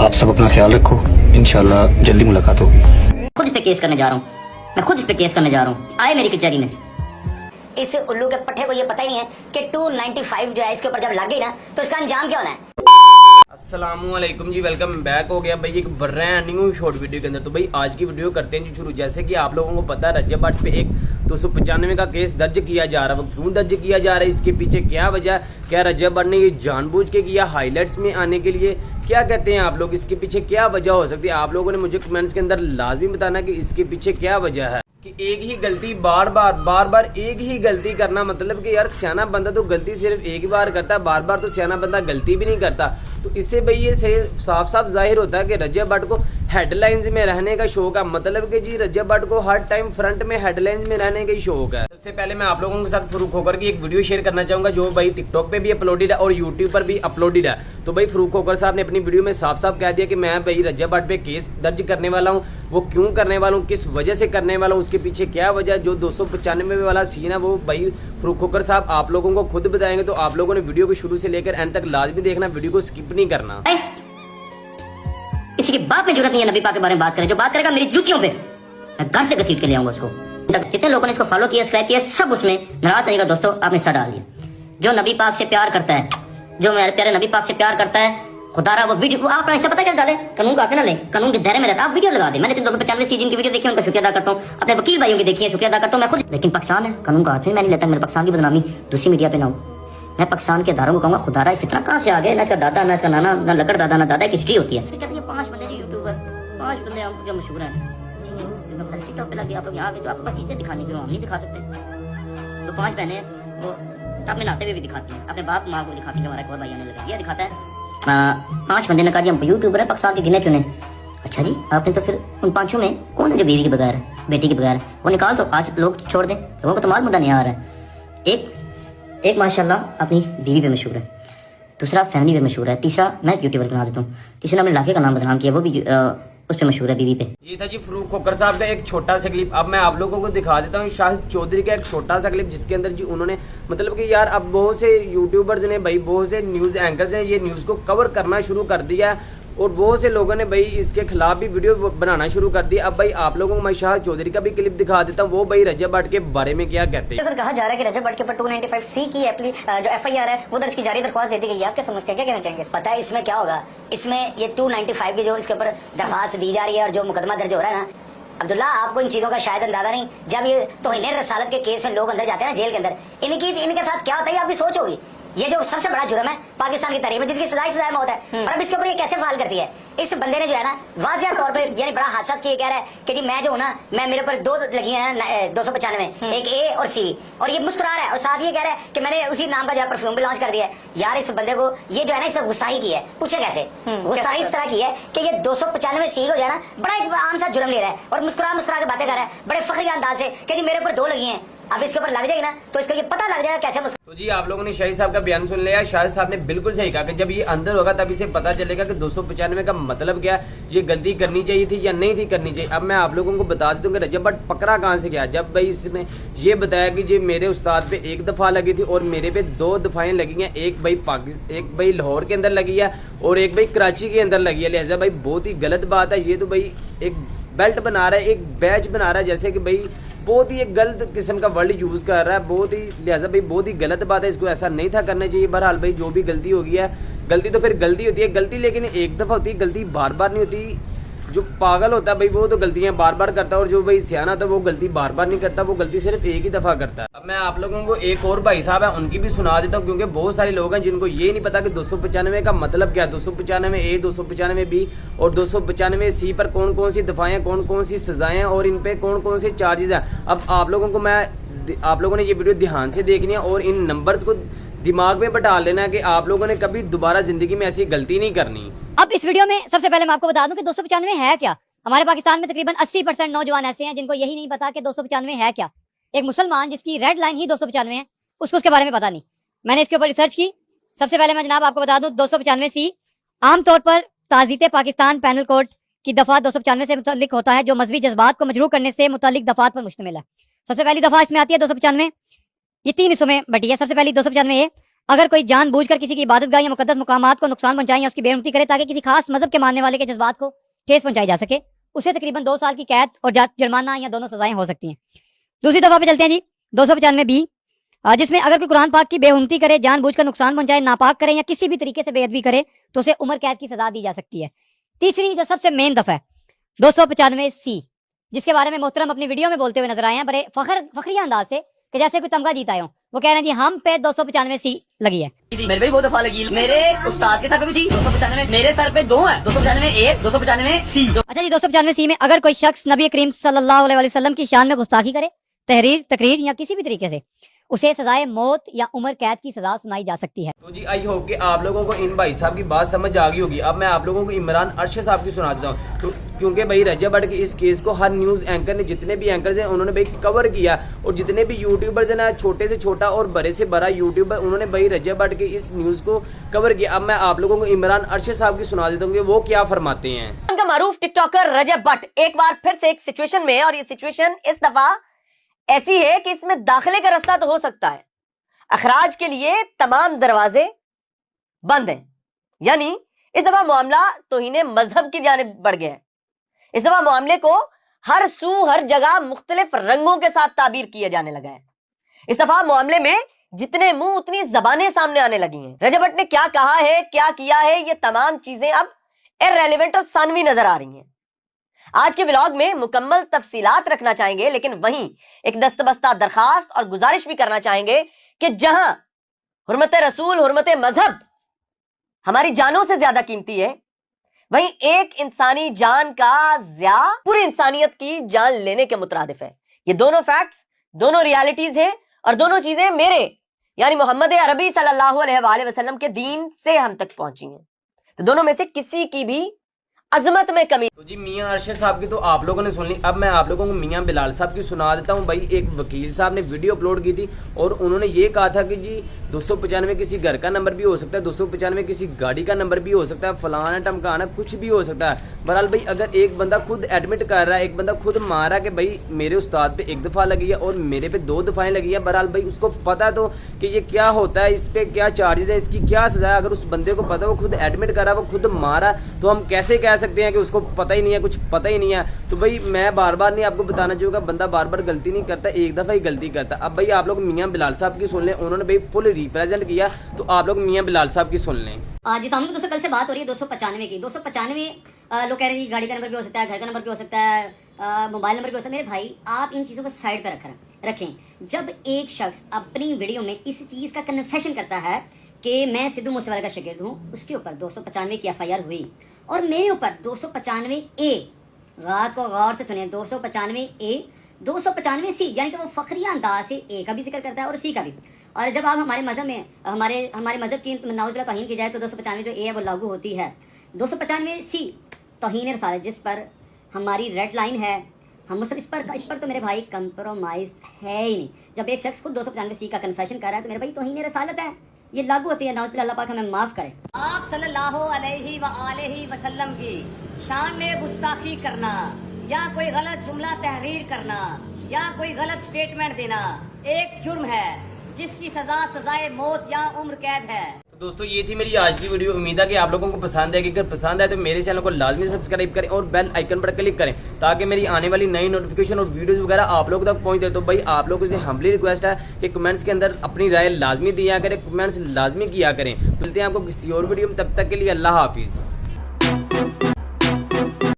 आप सब अपना ख्याल रखो, इंशाल्लाह जल्दी मुलाकात होगी। खुद इस पे केस करने जा रहा हूँ, मैं खुद इस पे केस करने जा रहा हूँ। आए मेरी कचहरी में। इस उल्लू के पट्टे को ये पता ही नहीं है कि 295 जो है इसके ऊपर जब लग गई ना तो इसका अंजाम क्या होना है। अस्सलामुअलैकुम जी, वेलकम बैक हो गया भाई एक ब्रांड न्यू शॉर्ट वीडियो के अंदर। तो भाई आज की वीडियो करते हैं जी शुरू। जैसे कि आप लोगों को पता है रजब भट्ट पे एक 295 का केस दर्ज किया जा रहा है। वो क्यों दर्ज किया जा रहा है, इसके पीछे क्या वजह है, क्या रजब भट्ट ने ये जानबूझ के किया हाईलाइट्स में आने के लिए, क्या कहते हैं आप लोग, इसके पीछे क्या वजह हो सकती है। आप लोगों ने मुझे कमेंट्स के अंदर लाजमी बताना कि इसके पीछे क्या वजह है। कि एक ही गलती बार बार एक ही गलती करना, मतलब कि यार सियाना बंदा तो गलती सिर्फ एक ही बार करता है, बार बार तो सियाना बंदा गलती भी नहीं करता। तो इससे भाई ये साफ साफ जाहिर होता है कि रजब भट्ट को हेडलाइंस में रहने का शौक है। मतलब कि जी रजब भट्ट को हर टाइम फ्रंट में हेडलाइंस में रहने का ही शौक है। सबसे पहले मैं आप लोगों के साथ फरूक होकर की एक वीडियो शेयर करना चाहूंगा जो भाई टिकटॉक पे भी अपलोडेड है और यूट्यूब पर भी अपलोडेड है। तो भाई फरूक होकर साहब ने अपनी वीडियो में साफ साफ कह दिया कि मैं भाई रजब भट्ट पे केस दर्ज करने वाला हूँ। वो क्यों करने वाला हूँ, किस वजह से करने वाला हूँ, उसके पीछे क्या वजह, जो 295 वाला सीन है वो भाई फरूक होकर साहब आप लोगों को खुद बताएंगे। तो आप लोगों ने वीडियो को शुरू से लेकर एंड तक लाजमी देखना, वीडियो को स्किप नहीं करना। किसी की बात में जरूरत नहीं है नबी पाक के बारे में बात करें, जो बात करेगा मेरी जूतियों पे मैं घर से घसीट के ले आऊंगा उसको। जितने लोगों ने इसको फॉलो किया, सब्सक्राइब किया, सब उसमें नाराज रहेगा दोस्तों, आपने सर डाल दिया। जो नबी पाक से प्यार करता है, जो मेरे प्यारे नबी पाक से प्यार करता है, खुदारा वो वीडियो आप ऐसा पता क्या डाले, कानून का ना ले, कानून के दायरे में रहता, आप वीडियो लगा दे। मैंने 395 सी जिनकी वीडियो देखी उनका शुक्रिया अदा करता हूँ, अपने वकील भाइयों की देखी है शुक्रिया अदा करता हूँ मैं खुद। लेकिन पाकिस्तान है, कानून का हाथ में मैं नहीं लेता, मेरे पाकिस्तान की बदनामी दूसरी मीडिया पे ना हो। मैं पाकिस्तान के अदारों को कहूँगा खुदारा फितना कहाँ से आ गया, ना इसका दादा ना इसका नाना ना लकड़ दादा ना दादा की हिस्ट्री होती है। कहते हैं 5 बंदे यूट्यूबर, 5 बंदे जो मशहूर हैं टिकटॉक पे लगे, आप लोग यहाँ आगे तो आपको चीजें दिखाने की हम नहीं दिखा सकते। तो 5 बहनें वो टब में नहाते हुए भी दिखाती हैं, अपने बाप माँ को दिखाती है, हमारा एक और भाई आने लगा ये दिखाता है। 5 बंदे ने कहा जी हम यूट्यूबर है पाकिस्तान के गिने चुने। अच्छा जी, आपने तो फिर उन 5 में कौन है जो बीवी के बगैर है, बेटी के बगैर है, वो निकाल दो, आज लोग छोड़ दें, लोगों को तो माल मुद्दा नहीं आ रहा है। एक माशाल्लाह अपनी बीवी पे मशहूर है, दूसरा फैमिली पे मशहूर है, तीसरा मैं यूट्यूबर बना देता हूँ, तीसरा अपने इलाके का नाम बदनाम किया, वो भी उस पे मशहूर है बीवी पे। ये था जी फरूक खोकर साहब का एक छोटा सा क्लिप। अब मैं आप लोगों को दिखा देता हूँ शाहिद चौधरी का एक छोटा सा क्लिप, जिसके अंदर जी उन्होंने मतलब कि यार अब बहुत से यूट्यूबर्स ने भाई, बहुत से न्यूज़ एंकर्स ने ये न्यूज़ को कवर करना शुरू कर दिया है और बहुत से लोगों ने भाई इसके खिलाफ भी वीडियो बनाना शुरू कर दिया। अब भाई आप लोगों को मैं शाहिद चौधरी का भी क्लिप दिखा देता हूँ, वो भाई रजब भट्ट के बारे में क्या कहते हैं। सर कहा जा रहा है कि रजब भट्ट के ऊपर 295C की जो FIR है वो दर्ज की जा रही, दरख्वास्त दे दी गई है। आप क्या समझते हैं, क्या कहना चाहेंगे? पता है इसमें क्या होगा, इसमें ये 295 की जो इसके ऊपर दरख्वास्त दी जा रही है और जो मुकदमा दर्ज हो रहा है ना, अब्दुल्ला आपको इन चीजों का शायद अंदाजा नहीं। जब ये तौहीन रसालत के केस में लोग अंदर जाते हैं ना जेल के अंदर, इनके साथ क्या होता है आपकी सोच होगी। ये जो सबसे बड़ा जुर्म है पाकिस्तान की तारीख में, जिसकी सजाए में होता है, और अब इसके ऊपर ये कैसे फाल करती है। इस बंदे ने जो है ना वाज़िया तौर पे यानी बड़ा हादसा किया, कह रहा है कि जी मैं जो हूँ ना, मैं मेरे ऊपर 2 लगी है 295, एक A और C, और ये मुस्कुरा रहा है और साथ ये कह रहा है कि मैंने उसी नाम का जो है परफ्यूम भी लॉन्च कर दिया है। यार इस बंदे को ये जो है ना इसने गुस्साही की है, पूछे कैसे गुस्साही इस तरह की है कि ये 295C को जो है ना बड़ा एक आम सा जुर्म ले रहा है और मुस्कुरा के बातें कर रहा है बड़े फख्री अंदाज से कि जी मेरे ऊपर 2 लगी हैं। अब इसके ऊपर लग जाएगी ना तो इसको ये पता लग जाएगा कैसे। तो जी आप लोगों ने शाहिद साहब का बयान सुन लिया। शाहिद साहब ने बिल्कुल सही कहा कि जब ये अंदर होगा तब इसे पता चलेगा कि 295 का मतलब क्या, ये गलती करनी चाहिए थी या नहीं थी करनी चाहिए। अब मैं आप लोगों को बता देता हूँ कि रजब भट्ट पकड़ा कहाँ से गया। जब भाई इसने ये बताया कि जी मेरे उस्ताद पे 1 दफ़ा लगी थी और मेरे पे 2 दफ़ाएं लगी हैं, एक भाई लाहौर के अंदर लगी है और एक भाई कराची के अंदर लगी है। लिहाजा भाई बहुत ही गलत बात है। ये तो भाई एक बेल्ट बना रहा है, एक बैच बना रहा है, जैसे कि भाई बहुत ही एक गलत किस्म का वर्ड यूज़ कर रहा है, बहुत ही लिहाजा भाई बहुत ही गलत बात है, इसको ऐसा नहीं था करना चाहिए। बहरहाल भाई जो भी गलती हो गई है, गलती तो फिर गलती होती है, गलती लेकिन एक दफ़ा होती है, गलती बार बार नहीं होती। जो पागल होता है भाई वो तो गलतियां बार बार करता है और जो भाई सियाना था वो गलती बार बार नहीं करता, वो गलती सिर्फ एक ही दफ़ा करता है। अब मैं आप लोगों को एक और भाई साहब है उनकी भी सुना देता हूँ, क्योंकि बहुत सारे लोग हैं जिनको ये नहीं पता कि 295 का मतलब क्या है। 295A 295B और 295C पर कौन कौन सी दफ़ाएं, कौन कौन सी सजाएं हैं और इन पे कौन कौन से चार्जेस हैं। अब आप लोगों ने ये वीडियो ध्यान से देखनी है और इन नंबर्स को दिमाग में बैठा लेना कि आप लोगों ने कभी दोबारा जिंदगी में ऐसी गलती नहीं करनी। अब इस वीडियो में सबसे पहले मैं आपको बता दूं कि 295 है क्या। हमारे पाकिस्तान में तकरीबन 80% नौजवान ऐसे हैं जिनको यही नहीं पता कि 295 है क्या। एक मुसलमान जिसकी रेड लाइन ही 295 है, उसको उसके बारे में पता नहीं। मैंने इसके ऊपर रिसर्च की। सबसे पहले मैं जनाब आपको बता दूं 295C आमतौर पर ताज़ीते पाकिस्तान पैनल कोड की दफा 295 से मुतल्लिक होता है, जो मजहबी जज्बात को मजरूह करने से मुतल्लिक दफात पर मुश्तमिल है। सबसे पहली दफा इसमें आती है 295, ये 3 हिस्सों में बटी है। सबसे पहली 295A अगर कोई जानबूझकर किसी की इबादतगाह या मुकद्दस मुकामात को नुकसान पहुंचाए या उसकी बेइज्जती करे ताकि किसी खास मजहब के मानने वाले के जज्बात को ठेस पहुंचाई जा सके, उसे तकरीबन 2 साल की कैद और जुर्माना या दोनों सजाएं हो सकती हैं। दूसरी दफा पे चलते हैं जी, 295B, जिसमें अगर कोई कुरान पाक की बेहुरमती करे, जानबूझकर नुकसान पहुंचाए, नापाक करे या किसी भी तरीके से बेअदबी करे तो उसे उम्र कैद की सजा दी जा सकती है। तीसरी जो सबसे मेन दफा है 295C, जिसके बारे में मोहतरम अपनी वीडियो में बोलते हुए नजर आए हैं बड़े फखरिया अंदाज से कि जैसे कोई तमगा जीता हो। वो कह रहे हैं जी हम पे 295C लगी है। मेरे पे भी बहुत दफा लगी, मेरे उस्ताद के सर पे भी थी 295, मेरे सर पे 2 है 295A 295C। अच्छा जी, 295C में अगर कोई शख्स नबी करीम सल्लल्लाहु अलैहि वसल्लम की शान में गुस्ताखी करे, तकरीर या किसी भी तरीके से, उसे सजाए मौत या उम्र कैद की सजा सुनाई जा सकती है। तो जी आई होप कि आप लोगों को इन भाई साहब की बात समझ आ गई होगी। अब मैं आप लोगों को इमरान अरशद साहब की सुना देता हूँ, तो क्योंकि भाई रजब भट्ट के इस केस को हर न्यूज़ एंकर ने, जितने भी एंकर्स हैं उन्होंने भाई कवर किया, और जितने भी यूट्यूबर्स हैं ना, छोटे से छोटा और बड़े से बड़ा यूट्यूबर, उन्होंने भाई रजब भट्ट के इस न्यूज़ को कवर किया। अब मैं आप लोगों को इमरान अरशद साहब की सुना देता हूँ कि वो क्या फरमाते हैं। उनका मारूफ टिकटॉकर रजब भट्ट एक बार फिर से एक सिचुएशन में, और ये सिचुएशन इस दफा ऐसी है कि इसमें दाखिले का रास्ता तो हो सकता है, अखराज के लिए तमाम दरवाजे बंद हैं। यानी इस दफा मामला तौहीन मजहब की जानिब बढ़ गया है। इस दफा मामले को हर सू हर जगह मुख्तलिफ रंगों के साथ ताबीर किया जाने लगा है। इस दफा मामले में जितने मुंह उतनी जबानें सामने आने लगी हैं। रजब भट्ट ने क्या कहा है, क्या किया है, ये तमाम चीजें अब इररेलेवेंट और सानवी नजर आ रही हैं। आज के व्लॉग में मुकम्मल तफसीलात रखना चाहेंगे, लेकिन वहीं एक दस्तबस्ता दरखास्त और गुजारिश भी करना चाहेंगे कि जहां हुर्मत रसूल, हुर्मत मजहब हमारी जानों से ज्यादा कीमती है, वहीं एक इंसानी जान का ज़िया पूरी इंसानियत की जान लेने के मुतरादिफ है। ये दोनों फैक्ट्स, दोनों रियलिटीज हैं, और दोनों चीजें मेरे यानी मोहम्मद अरबी सल्लल्लाहु अलैहि वसल्लम के दीन से हम तक पहुंची हैं। तो दोनों में से किसी की भी अजमत में कमी। तो जी मियां अरशद साहब की तो आप लोगों ने सुन ली। अब मैं आप लोगों को मियां बिलाल साहब की सुना देता हूं। भाई एक वकील साहब ने वीडियो अपलोड की थी और उन्होंने ये कहा था कि जी 295 किसी घर का नंबर भी हो सकता है, 295 किसी गाड़ी का नंबर भी हो सकता है, फलाना टमकाना कुछ भी हो सकता है। बहरहाल भाई अगर एक बंदा खुद एडमिट कर रहा है, एक बंदा खुद मान रहा है कि भाई मेरे उस्ताद पे 1 दफ़ा लगी है और मेरे पे 2 दफ़ाएं लगी है, बहरहाल भाई उसको पता तो कि ये क्या होता है, इस पे क्या चार्जेस है, इसकी क्या सजा है। अगर उस बंदे को पता, वो खुद एडमिट कर रहा है, वो खुद मारा, तो हम कैसे कह सकते हैं कि उसको पता ही नहीं है, कुछ पता ही नहीं है। तो भाई मैं बार बार नहीं आपको बताना चाहूँगा, बंदा बार बार गलती नहीं करता, एक दफ़ा ही गलती करता। अब भाई आप लोग मियां बिलाल साहब की सुन लें, उन्होंने भाई फुल रिप्रेजेंट किया, तो आप लोग मियां बिलाल साहब की सुन लें। जी सामने दोस्तों कल से बात हो रही है 295 की। 295 लोग कह रहे हैं गाड़ी का नंबर भी हो सकता है, घर का नंबर भी हो सकता है, मोबाइल नंबर भी हो सकता है। मेरे भाई आप इन चीज़ों को साइड पर रखें। जब एक शख्स अपनी वीडियो में इस चीज़ का कन्फेशन करता है कि मैं सिद्धू मूसेवाला का शागिर्द हूँ, उसके ऊपर 295 की FIR हुई और मेरे ऊपर 295A, रात को गौर से सुनिए, 295A 295C, यानी कि वो फखरिया अंदाज से A का भी जिक्र करता है और C का भी। और जब आप हमारे मजहब में हमारे मजहब की नाउज़ुबिल्लाह तौहीन की जाए तो 295 जो A है वो लागू होती है। 295C तौहीन रसालत, जिस पर हमारी रेड लाइन है, हम इस पर तो मेरे भाई कंप्रोमाइज है ही नहीं। जब एक शख्स खुद 295C का कन्फेशन कर रहा है तो मेरे भाई तौहीन रसालत है, ये लागू होती है। नाउज़ुबिल्लाह, अल्लाह पाक हमें माफ करे। आप सल्लल्लाहु अलैहि वसल्लम की शान में गुस्ताखी करना या कोई गलत जुमला तहरीर करना या कोई गलत स्टेटमेंट देना एक जुर्म है जिसकी सजाए मौत या उम्र कैद है। तो दोस्तों ये थी मेरी आज की वीडियो। उम्मीद है कि आप लोगों को पसंद आएगी। अगर पसंद आए तो मेरे चैनल को लाजमी सब्सक्राइब करें और बेल आइकन पर क्लिक करें ताकि मेरी आने वाली नई नोटिफिकेशन और वीडियोस वगैरह आप लोगों तक पहुंच जाए। तो भाई आप लोगों से हम्बली रिक्वेस्ट है कि कमेंट्स के अंदर अपनी राय लाजमी दिया करें, कमेंट्स लाजमी किया करें। मिलते हैं आपको किसी और वीडियो में, तब तक के लिए अल्लाह हाफिज़।